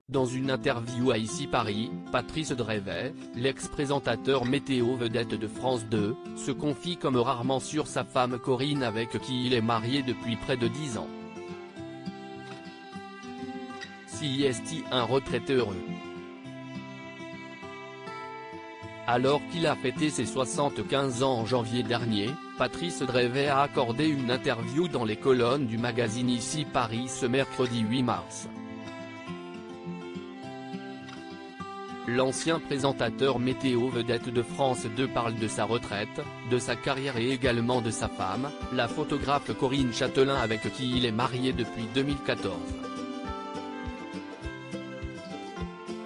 Dans une interview à Ici Paris, Patrice Drevet, l'ex-présentateur météo vedette de France 2, se confie comme rarement sur sa femme Corinne avec qui il est marié depuis près de 10 ans. Si est-il un retraité heureux? Alors qu'il a fêté ses 75 ans en janvier dernier, Patrice Drevet a accordé une interview dans les colonnes du magazine Ici Paris ce mercredi 8 mars. L'ancien présentateur météo vedette de France 2 parle de sa retraite, de sa carrière et également de sa femme, la photographe Corinne Châtelain avec qui il est marié depuis 2014.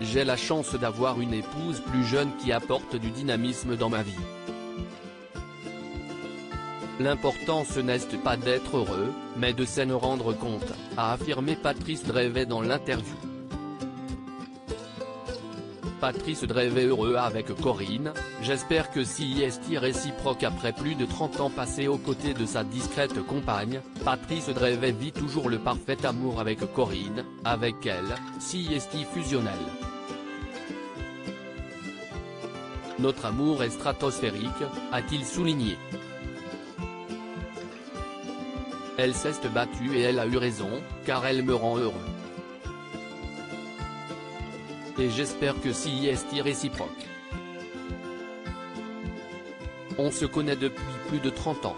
J'ai la chance d'avoir une épouse plus jeune qui apporte du dynamisme dans ma vie. L'important ce n'est pas d'être heureux, mais de s'en rendre compte, a affirmé Patrice Drevet dans l'interview. Patrice Drevet heureux avec Corinne, j'espère que si est réciproque après plus de 30 ans passés aux côtés de sa discrète compagne, Patrice Drevet vit toujours le parfait amour avec Corinne, avec elle, si est fusionnel. Notre amour est stratosphérique, a-t-il souligné. Elle s'est battue et elle a eu raison, car elle me rend heureux. Et j'espère que si est réciproque. On se connaît depuis plus de 30 ans.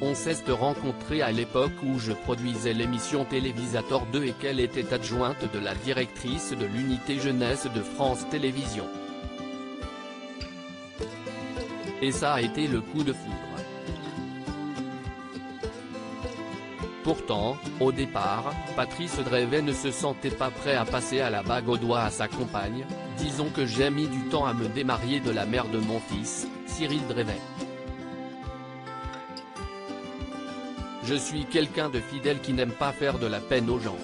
On s'est rencontrés à l'époque où je produisais l'émission Télévisateur 2 et qu'elle était adjointe de la directrice de l'unité jeunesse de France Télévisions. Et ça a été le coup de foudre. Pourtant, au départ, Patrice Drevet ne se sentait pas prêt à passer à la bague au doigt à sa compagne. Disons que j'ai mis du temps à me démarier de la mère de mon fils, Cyril Drevet. Je suis quelqu'un de fidèle qui n'aime pas faire de la peine aux gens.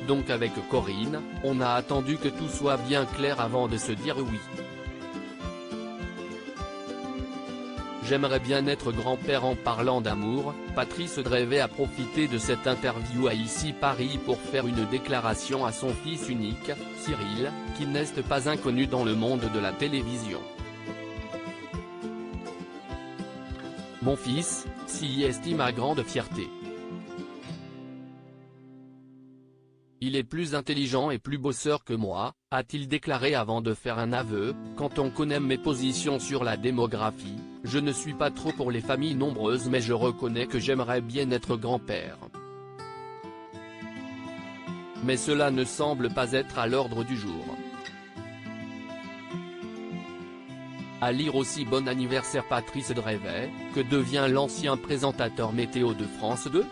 Donc avec Corinne, on a attendu que tout soit bien clair avant de se dire oui. J'aimerais bien être grand-père. En parlant d'amour, Patrice Drevet a profité de cette interview à Ici Paris pour faire une déclaration à son fils unique, Cyril, qui n'est pas inconnu dans le monde de la télévision. Mon fils, si est ma grande fierté. Il est plus intelligent et plus bosseur que moi, a-t-il déclaré avant de faire un aveu. Quand on connaît mes positions sur la démographie, je ne suis pas trop pour les familles nombreuses mais je reconnais que j'aimerais bien être grand-père. Mais cela ne semble pas être à l'ordre du jour. À lire aussi bon anniversaire Patrice Drevet, que devient l'ancien présentateur météo de France 2 ?